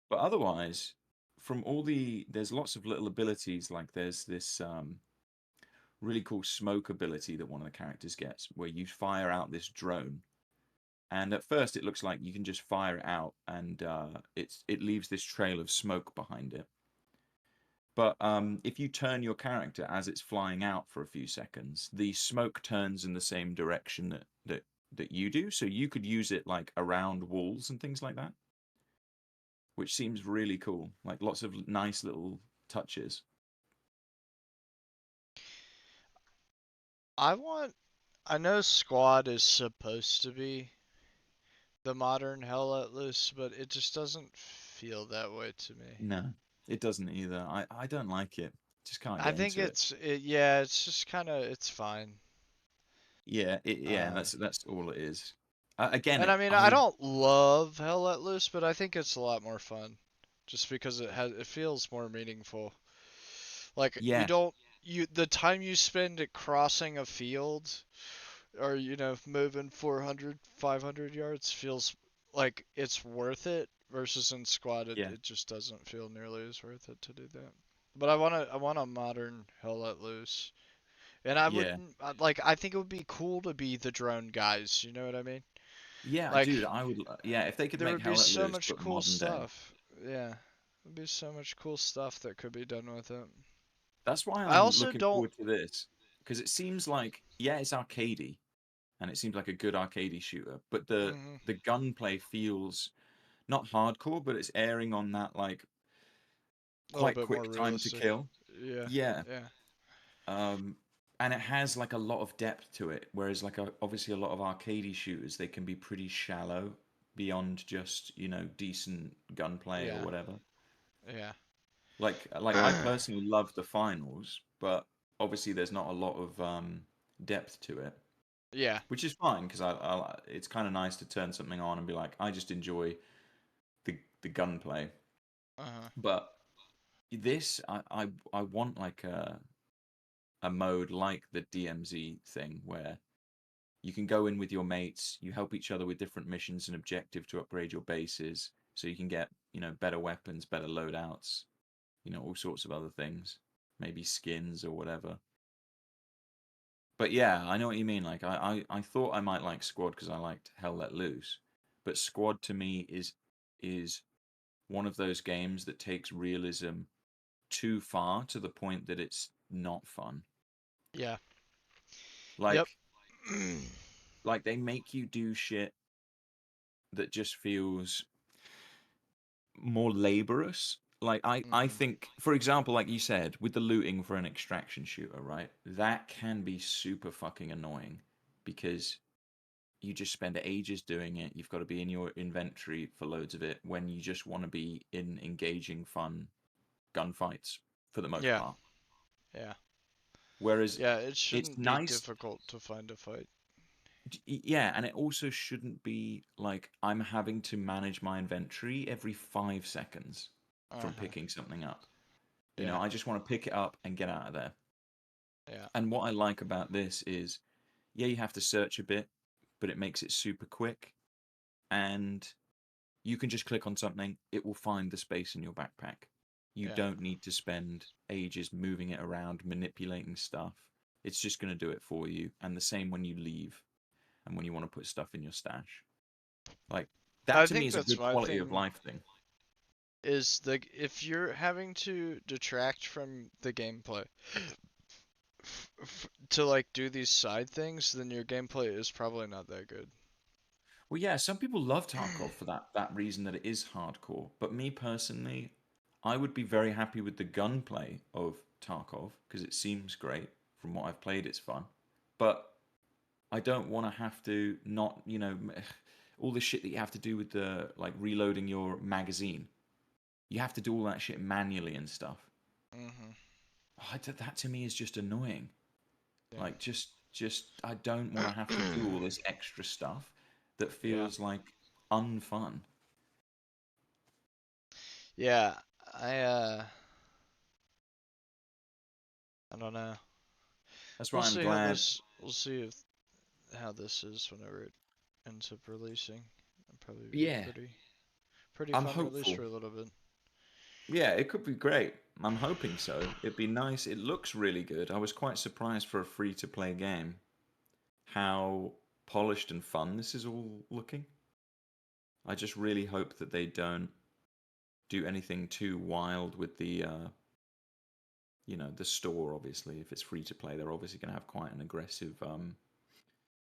But otherwise, from all there's lots of little abilities. Like there's this really cool smoke ability that one of the characters gets, where you fire out this drone. And at first, it looks like you can just fire it out, and it leaves this trail of smoke behind it. But if you turn your character as it's flying out for a few seconds, the smoke turns in the same direction that you do. So you could use it like around walls and things like that, which seems really cool. Like lots of nice little touches. I want I know Squad is supposed to be the modern Hell Let Loose, but it just doesn't feel that way to me. No, it doesn't either. I don't like it. Just can't I get think into it. yeah, it's just kind of it's fine. Yeah, Uh, that's all it is. Again, and I mean, I don't love Hell Let Loose, but I think it's a lot more fun, just because it feels more meaningful. Like you yeah, don't. the time you spend at crossing a field, or moving 400, 500 yards feels like it's worth it. Versus in squad, it, Yeah, it just doesn't feel nearly as worth it to do that. But I want a modern Hell Let Loose. And I yeah, wouldn't like. I think it would be cool to be the drone guys. You know what I mean? yeah, dude. Like I would. Yeah, if they could there make would be Hell Let so Loose much but cool modern day. stuff. Yeah, there'd be so much cool stuff that could be done with it. That's why I I'm also looking don't. forward to this because it seems like yeah, it's arcadey and it seems like a good arcadey shooter, but Mhm, the gunplay feels not hardcore, but it's airing on that like a little quite bit more quick time to realistic. kill. Yeah, Yeah. yeah, Um, and it has like a lot of depth to it, whereas like obviously a lot of arcadey shooters they can be pretty shallow beyond just decent gunplay or yeah, whatever. yeah, Like I personally love the finals, but obviously there's not a lot of depth to it, yeah. which is fine because it's kind of nice to turn something on and be like I just enjoy the gunplay. Uh huh. But this I want like a mode like the DMZ thing where you can go in with your mates, you help each other with different missions and objective to upgrade your bases, so you can get better weapons, better loadouts, all sorts of other things, maybe skins or whatever. But yeah, I know what you mean. Like I thought I might like Squad because I liked Hell Let Loose, but Squad to me is one of those games that takes realism too far to the point that it's not fun. Yeah. Yep. Like like they make you do shit that just feels more laborious. Like I Mhm. think, for example, like you said, with the looting for an extraction shooter, right? That can be super fucking annoying because you just spend ages doing it. You've got to be in your inventory for loads of it when you just want to be in engaging, fun gunfights for the most Yeah. part. Yeah. Whereas Yeah. It it's shouldn't be nice, difficult to find a fight. yeah, and it also shouldn't be like I'm having to manage my inventory every 5 seconds Uh from huh. picking something up. Yeah. I just want to pick it up and get out of there. Yeah. And what I like about this is, yeah, you have to search a bit, but it makes it super quick. And you can just click on something, it will find the space in your backpack. You Yeah. don't need to spend ages moving it around, manipulating stuff. It's just going to do it for you. And the same when you leave and when you want to put stuff in your stash. Like, that I to me think is a that's good my quality of thing. life thing. Is the if you're having to detract from the gameplay to like do these side things, then your gameplay is probably not that good. Well, yeah, some people love Tarkov for that reason that it is hardcore. But me personally, I would be very happy with the gunplay of Tarkov because it seems great. From what I've played, it's fun. But I don't want to have to not, all the shit that you have to do with the like reloading your magazine. You have to do all that shit manually and stuff. Mhm. That to me is just annoying. Yeah. Like just I don't want to have to do all this extra stuff that Yeah. feels like unfun. Yeah. I uh I don't know. That's We'll why I'm see how glad. this we'll see if how this is whenever it ends up releasing. It'll probably be Yeah, pretty I'm fun release hopeful. for a little bit. Yeah, it could be great. I'm hoping so. It'd be nice. It looks really good. I was quite surprised for a free to play game how polished and fun this is all looking. I just really hope that they don't do anything too wild with the store. Obviously, if it's free to play, they're obviously going to have quite an aggressive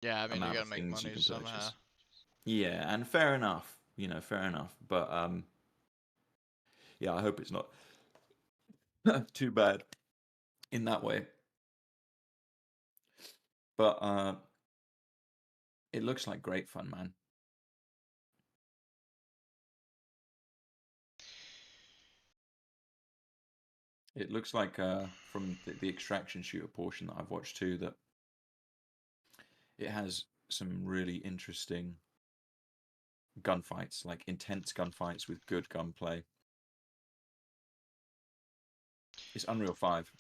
Yeah, I mean you amount gotta of make things you money can somehow. purchase. Yeah, and fair enough. Fair enough. But yeah, I hope it's not too bad in that way. But it looks like great fun, man. It looks like from the extraction shooter portion that I've watched too that it has some really interesting gunfights, like intense gunfights with good gunplay. It's Unreal 5.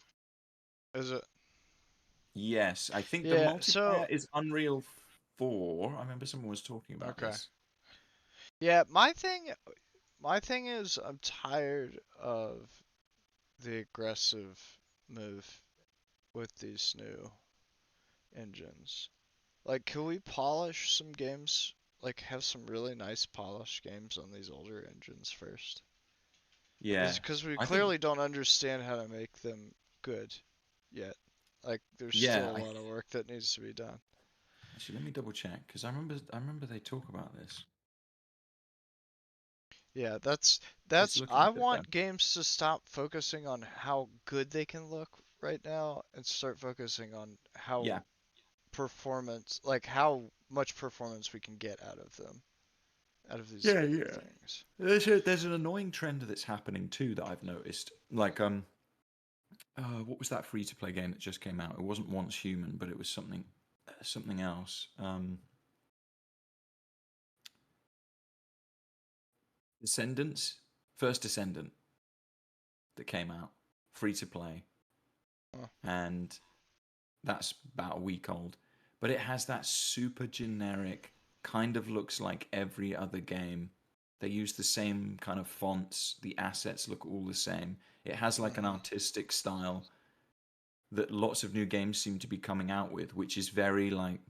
Is it? Yes, I think the Yeah. So multiplayer is Unreal 4. I remember someone was talking about okay. this. Yeah, my thing is I'm tired of the aggressive move with these new engines. Like, can we polish some games? Like, have some really nice polished games on these older engines first? Yeah, Because we I think clearly don't understand how to make them good yet. Like, there's still yeah. a lot of work that needs to be done. Actually, let me double check because I remember they talk about this. Yeah, that's It's that's looking I a bit better. want games to stop focusing on how good they can look right now and start focusing on how Yeah, performance, like how much performance we can get out of them, out of these yeah, yeah. things. There's an annoying trend that's happening too that I've noticed. Like what was that free to play game that just came out? It wasn't Once Human, but it was something else. Descendants, First Descendant that came out, free to play, Oh, and that's about a week old. But it has that super generic, kind of looks like every other game. They use the same kind of fonts. The assets look all the same. It has like an mhm. artistic style that lots of new games seem to be coming out with, which is very like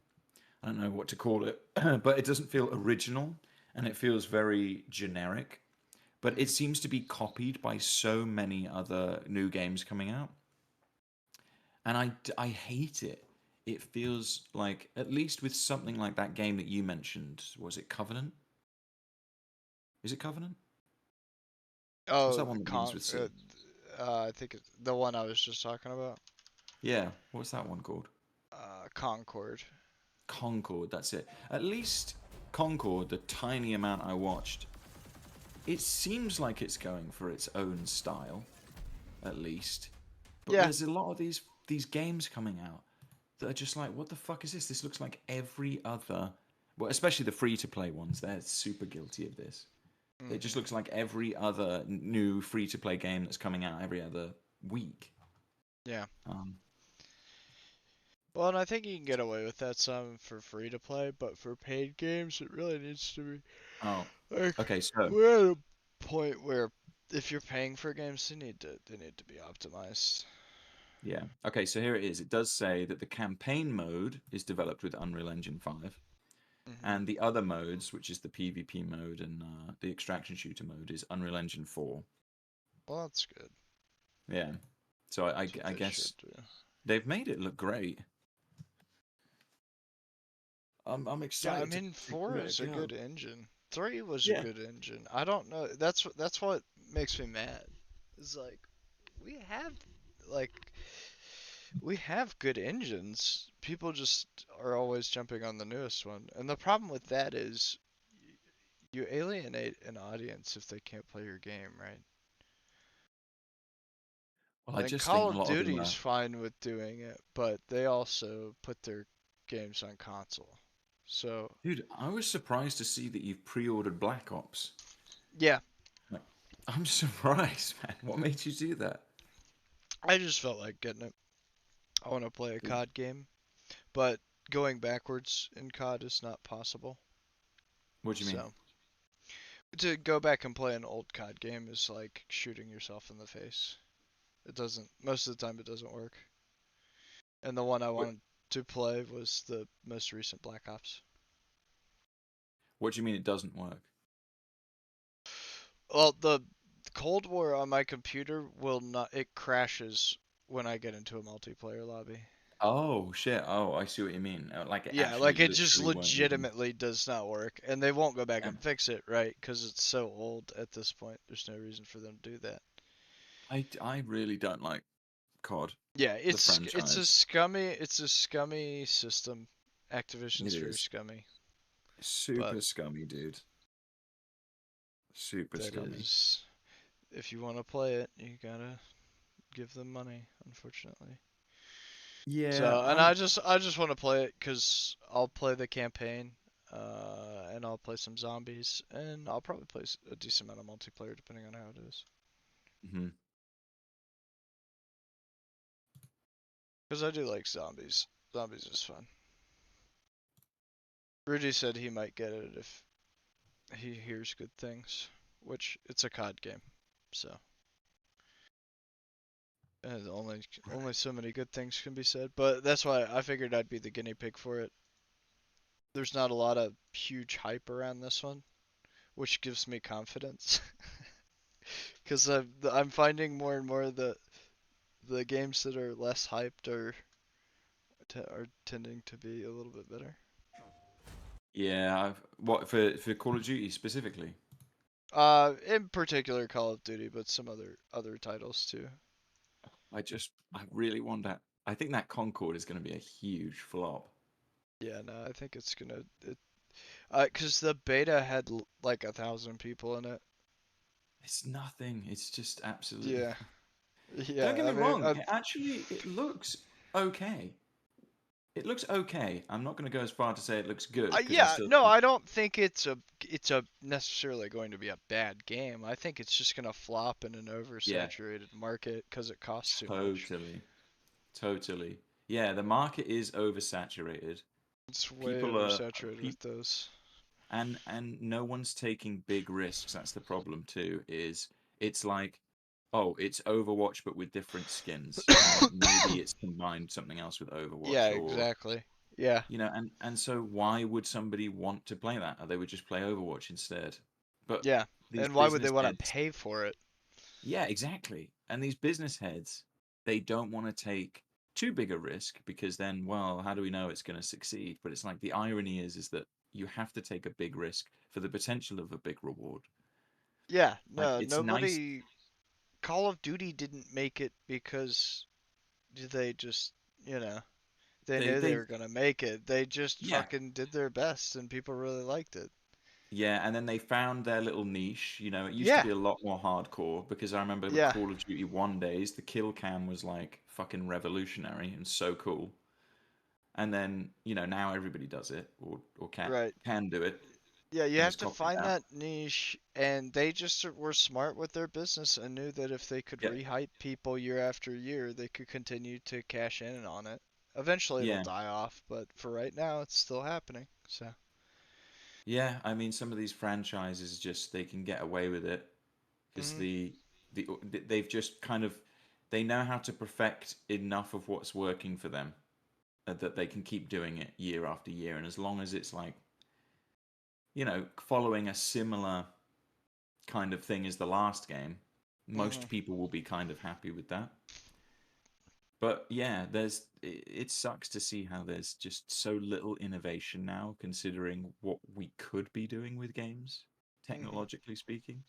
I don't know what to call it, but it doesn't feel original and it feels very generic. But it Mhm. seems to be copied by so many other new games coming out, and I hate it. It feels like, at least with something like that game that you mentioned, was it Covenant? Is it Covenant? What's Oh, that one that begins with C? I think it's the one I was just talking about. Yeah, what's that one called? Concord. Concord, that's it. At least Concord, the tiny amount I watched, it seems like it's going for its own style, at least. But Yeah, there's a lot of these games coming out that are just like, what the fuck is this? This looks like every other, well, especially the free to play ones. They're super guilty of this. It just hmm, looks like every other new free to play game that's coming out every other week. yeah. Um, Well, and I think you can get away with that some for free to play, but for paid games, it really needs to be oh, like okay, so we're at a point where if you're paying for games, they need to be optimized. yeah, okay, so here it is. It does say that the campaign mode is developed with Unreal Engine 5, Hmm. and the other modes, which is the PvP mode and the extraction shooter mode, is Unreal Engine 4. Well, that's good. Yeah, so That's what I they should guess do. they've made it look great. I'm Yeah, I excited mean, to four give it is a a go. good engine. Three was a Yeah. good engine. I don't know. That's what makes me mad. Is like we have like we have good engines. People just are always jumping on the newest one. And the problem with that is you alienate an audience if they can't play your game, right? Well, I And just Call think a of lot of them Duty's are. fine with doing it, but they also put their games on console. So, Dude, I was surprised to see that you've pre-ordered Black Ops. yeah, Like, I'm surprised, man. What made you do that? I just felt like getting it. I want to play a Dude, COD game, but going backwards in COD is not possible. what do you mean? So, to go back and play an old COD game is like shooting yourself in the face. It doesn't, most of the time, it doesn't work. And the one I What wanted to play was the most recent Black Ops. What do you mean it doesn't work? Well, the Cold War on my computer will not, it crashes when I get into a multiplayer lobby. Oh shit. Oh, I see what you mean. Like it Yeah, actually like it just literally won't even. legitimately does not work, and they won't go back Yeah. and fix it, right? Because it's so old at this point. There's no reason for them to do that. I really don't like COD, Yeah, the franchise. it's a scummy system. It Activision's very is scummy, but super scummy, dude. Super that scummy. is, if you want to play it, you gotta give them money, unfortunately. Yeah, So, and I'm. I just want to play it because I'll play the campaign, and I'll play some zombies, and I'll probably play a decent amount of multiplayer depending on how it is. Mhm. Because I do like zombies. Zombies is fun. Rudy said he might get it if he hears good things, which it's a COD game, so and only so many good things can be said. But that's why I figured I'd be the guinea pig for it. There's not a lot of huge hype around this one, which gives me confidence. Because I'm finding more and more that the games that are less hyped are tending to be a little bit better. Yeah, what for Call of Duty specifically? In particular Call of Duty, but some other titles too. I really want that. I think that Concord is going to be a huge flop. Yeah, no, I think it's gonna cause the beta had like 1,000 people in it. It's nothing. It's just absolutely. Yeah, Don't yeah. get I me mean, wrong. It looks okay. It looks okay. I'm not going to go as far to say it looks good because I yeah, still no, think I don't think it's a necessarily going to be a bad game. I think it's just gonna flop in an yeah, oversaturated market because it costs too much. totally, totally. Yeah, the market is oversaturated. It's way People are oversaturated pe with those. and no one's taking big risks. That's the problem too. Is it's like, oh, it's Overwatch but with different skins, and maybe it's combined something else with Yeah, Overwatch, or exactly. Yeah, and so why would somebody want to play that? Or they would just play Overwatch instead. But yeah. these And why would they business want to heads, pay for it? yeah, exactly. And these business heads, they don't want to take too big a risk because then, well, how do we know it's going to succeed? But it's like the irony is that you have to take a big risk for the potential of a big reward. Yeah, Like no, it's nice. nobody. Call of Duty didn't make it because they just, you know, they knew they They were gonna make it. They just yeah, fucking did their best, and people really liked it. yeah, and then they found their little niche. You know, it used to Yeah, be a lot more hardcore because I remember the yeah, Call of Duty 1 days, the kill cam was like fucking revolutionary and so cool. And then, now everybody does it or right. can do it Yeah, you and have has to copied find that. that niche, and they just were smart with their business and knew that if they could Yeah. rehype people year after year, they could continue to cash in on it. Eventually, it'll Yeah. die off, but for right now, it's still happening. So, Yeah, I mean some of these franchises just they can get away with it because hmm they've just kind of they know how to perfect enough of what's working for them that they can keep doing it year after year, and as long as it's like, following a similar kind of thing as the last game, hmm most people will be kind of happy with that. But yeah, it sucks to see how there's just so little innovation now, considering what we could be doing with games, hmm technologically speaking.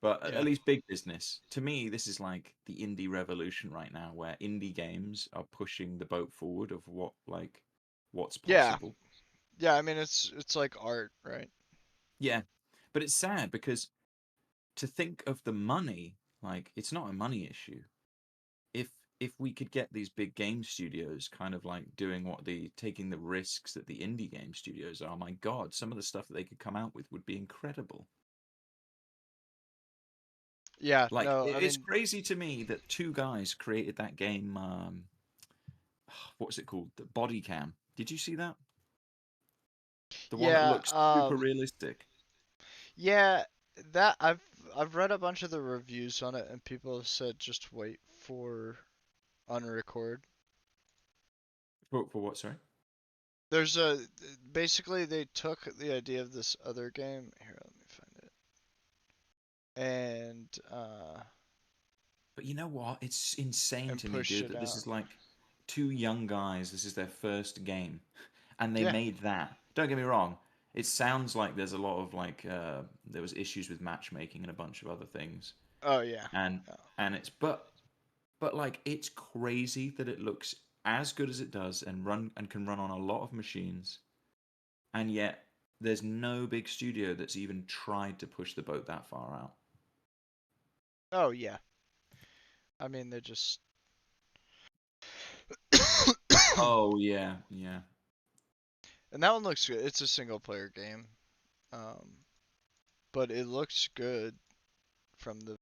But at yeah, least big business. To me, this is like the indie revolution right now, where indie games are pushing the boat forward of what's yeah, possible. yeah. I mean, it's like art, right? Yeah, but it's sad because to think of the money, like it's not a money issue. if if we could get these big game studios kind of like doing what the taking the risks that the indie game studios are, my god, some of the stuff that they could come out with would be incredible. Yeah, Like no, I it's mean, crazy to me that two guys created that game. What's it called? The Body Cam. Did you see that? The one that yeah, looks super realistic. yeah, that I've read a bunch of the reviews on it, and people have said just wait for unrecord. For what? Sorry. There's a basically they took the idea of this other game. Here, let me find it. But you know what? It's insane And to me, pushed dude, it that this out. is like two young guys. This is their first game, and they Yeah. made that. Don't get me wrong. It sounds like there's a lot of like there was issues with matchmaking and a bunch of other things, Oh yeah. and Oh. it's but like it's crazy that it looks as good as it does and can run on a lot of machines, and yet there's no big studio that's even tried to push the boat that far out. Oh yeah. I mean they just. Oh yeah, yeah. And that one looks good. It's a single player game. Um, but it looks good from the